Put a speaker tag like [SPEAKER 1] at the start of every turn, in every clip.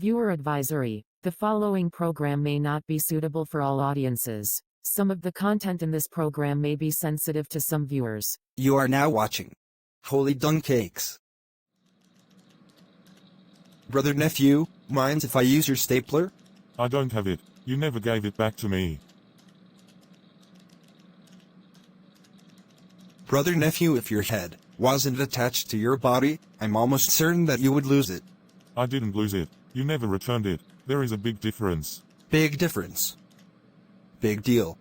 [SPEAKER 1] Viewer advisory. The following program may not be suitable for all audiences. Some of the content in this program may be sensitive to some viewers.
[SPEAKER 2] You are now watching Holy Dung Cakes. Brother nephew, minds if I use your stapler?
[SPEAKER 3] I don't have it. You never gave it back to me.
[SPEAKER 2] Brother nephew, if your head wasn't attached to your body, I'm almost certain that you would lose it.
[SPEAKER 3] I didn't lose it. You never returned it. There is a big difference.
[SPEAKER 2] Big difference. Big deal.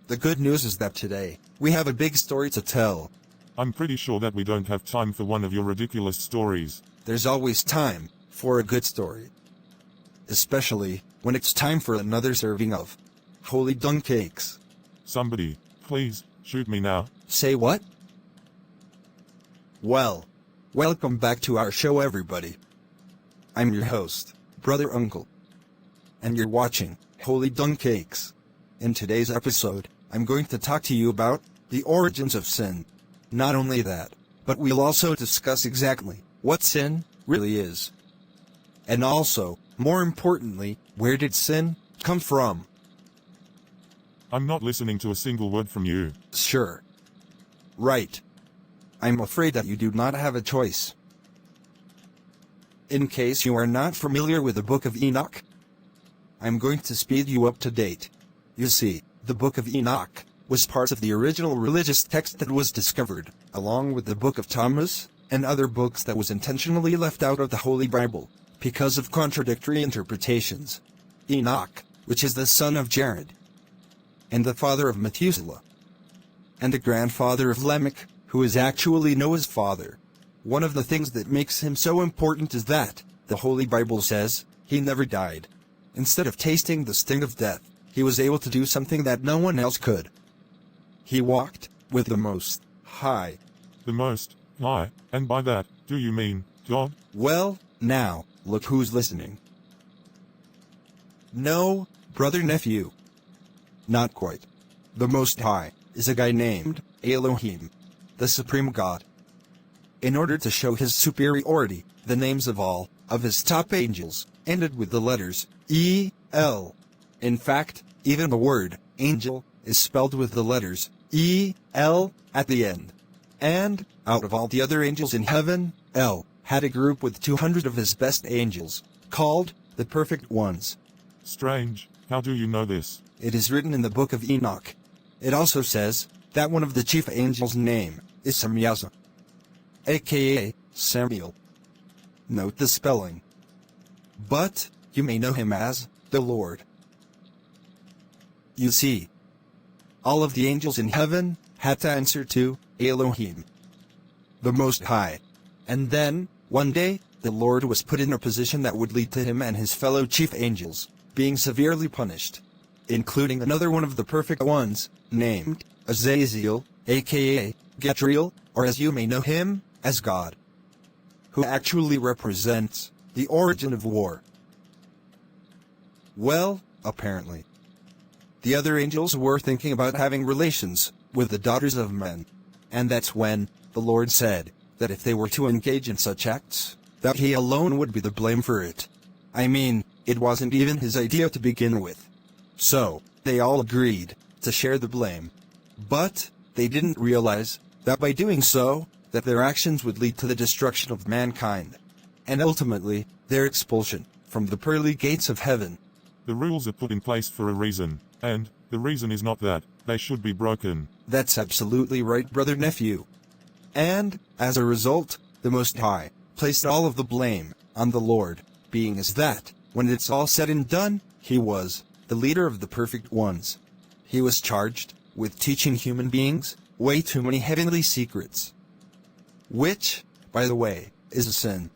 [SPEAKER 2] The good news is that today, we have a big story to tell.
[SPEAKER 3] I'm pretty sure that we don't have time for one of your ridiculous stories.
[SPEAKER 2] There's always time for a good story. Especially when it's time for another serving of Holy Dung Cakes.
[SPEAKER 3] Somebody, please, shoot me now.
[SPEAKER 2] Say what? Well, welcome back to our show, everybody. I'm your host, Brother Uncle. And you're watching Holy Dung Cakes. In today's episode, I'm going to talk to you about the origins of sin. Not only that, but we'll also discuss exactly what sin really is. And also, more importantly, where did sin come from?
[SPEAKER 3] I'm not listening to a single word from you.
[SPEAKER 2] Sure. Right. I'm afraid that you do not have a choice. In case you are not familiar with the Book of Enoch, I'm going to speed you up to date. You see, the Book of Enoch was part of the original religious text that was discovered, along with the Book of Thomas, and other books that was intentionally left out of the Holy Bible, because of contradictory interpretations. Enoch, which is the son of Jared, and the father of Methuselah, and the grandfather of Lamech, who is actually Noah's father. One of the things that makes him so important is that, the Holy Bible says, he never died. Instead of tasting the sting of death, he was able to do something that no one else could. He walked with the Most High.
[SPEAKER 3] The Most High? And by that, do you mean God?
[SPEAKER 2] Well, now, look who's listening. No, brother nephew. Not quite. The Most High is a guy named Elohim, the Supreme God. In order to show his superiority, the names of all of his top angels ended with the letters E-L. In fact, even the word angel is spelled with the letters E-L at the end. And, out of all the other angels in heaven, El had a group with 200 of his best angels, called the Perfect Ones.
[SPEAKER 3] Strange. How do you know this?
[SPEAKER 2] It is written in the Book of Enoch. It also says that one of the chief angels' name is Samyaza, aka Samuel. Note the spelling. But you may know him as the Lord. You see, all of the angels in heaven had to answer to Elohim, the Most High. And then, one day, the Lord was put in a position that would lead to him and his fellow chief angels being severely punished, including another one of the perfect ones, named Azazel, aka Gatriel, or as you may know him, as God, who actually represents the origin of war. Well, apparently, the other angels were thinking about having relations with the daughters of men, and that's when the Lord said that if they were to engage in such acts, that he alone would be the blame for it. I mean, it wasn't even his idea to begin with. So, they all agreed to share the blame. But they didn't realize that by doing so, that their actions would lead to the destruction of mankind, and ultimately, their expulsion from the pearly gates of heaven.
[SPEAKER 3] The rules are put in place for a reason, and the reason is not that they should be broken.
[SPEAKER 2] That's absolutely right, brother nephew. And, as a result, the Most High placed all of the blame on the Lord, being as that, when it's all said and done, he was the leader of the perfect ones. He was charged with teaching human beings way too many heavenly secrets, which, by the way, is a sin.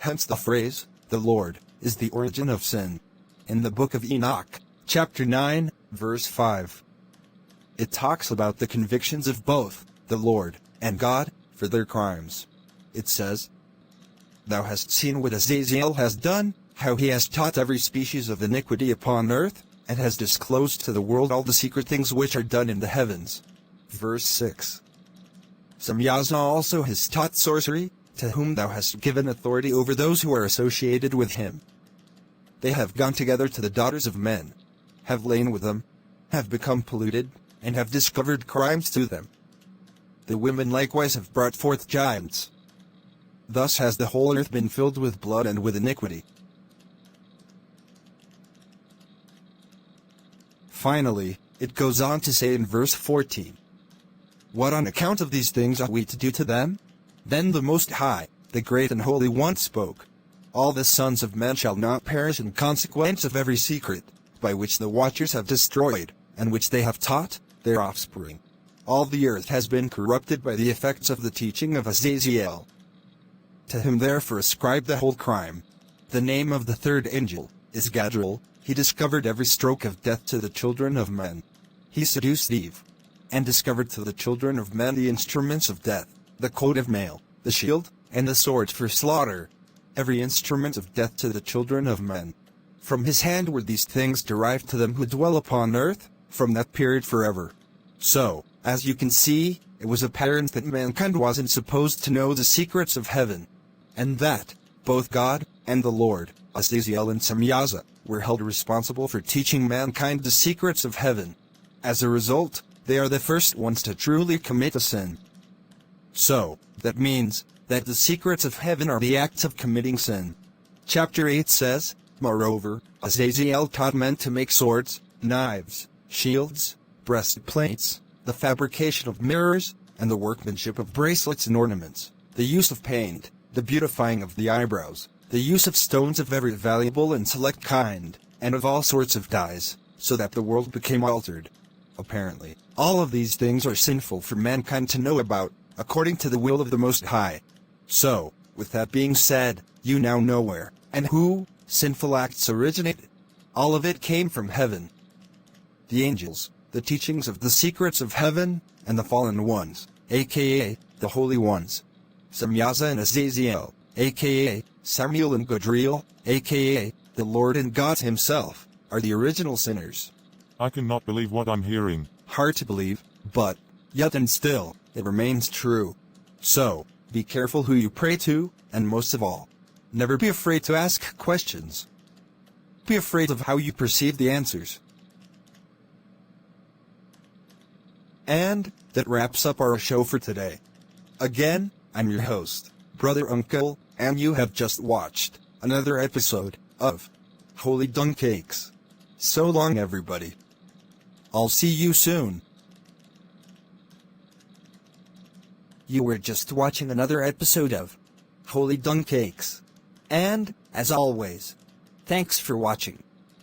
[SPEAKER 2] Hence the phrase, the Lord is the origin of sin. In the Book of Enoch, chapter 9, verse 5. It talks about the convictions of both the Lord and God for their crimes. It says, "Thou hast seen what Azazel has done, how he has taught every species of iniquity upon earth, and has disclosed to the world all the secret things which are done in the heavens." Verse 6. Samyaza also has taught sorcery, to whom thou hast given authority over those who are associated with him. they have gone together to the daughters of men, have lain with them, have become polluted, and have discovered crimes to them. The women likewise have brought forth giants. Thus has the whole earth been filled with blood and with iniquity. Finally, it goes on to say in verse 14, "What on account of these things are we to do to them? Then the Most High, the Great and Holy One spoke, All the sons of men shall not perish in consequence of every secret, by which the watchers have destroyed, and which they have taught, their offspring. All the earth has been corrupted by the effects of the teaching of Azazel. To him therefore ascribe the whole crime. The name of the third angel is Gadriel. He discovered every stroke of death to the children of men. He seduced Eve, and discovered to the children of men the instruments of death, the coat of mail, the shield, and the sword for slaughter, every instrument of death to the children of men. From his hand were these things derived to them who dwell upon earth, from that period forever. So, as you can see, it was apparent that mankind wasn't supposed to know the secrets of heaven, and that both God and the Lord, Azazel and Samyaza, were held responsible for teaching mankind the secrets of heaven. As a result, they are the first ones to truly commit a sin. So, that means that the secrets of heaven are the acts of committing sin. Chapter 8 says, "Moreover, Azazel taught men to make swords, knives, shields, breastplates, the fabrication of mirrors, and the workmanship of bracelets and ornaments, the use of paint, the beautifying of the eyebrows, the use of stones of every valuable and select kind, and of all sorts of dyes, so that the world became altered." Apparently, all of these things are sinful for mankind to know about, according to the will of the Most High. So, with that being said, you now know where, and who, sinful acts originated. All of it came from heaven. The angels, the teachings of the secrets of heaven, and the fallen ones, aka, the holy ones. Samyaza and Azazel, aka, Samuel and Gadriel, aka, the Lord and God himself, are the original sinners.
[SPEAKER 3] I cannot believe what I'm hearing.
[SPEAKER 2] Hard to believe, but, yet and still, it remains true. So, be careful who you pray to, and most of all, never be afraid to ask questions. Be afraid of how you perceive the answers. And, that wraps up our show for today. Again, I'm your host, Brother Uncle, and you have just watched another episode of Holy Dung Cakes. So long, everybody. I'll see you soon. You were just watching another episode of Holy Dung Cakes. And, as always, thanks for watching.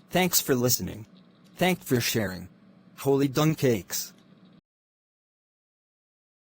[SPEAKER 2] Thanks for listening. Thanks for sharing. Holy Dung Cakes.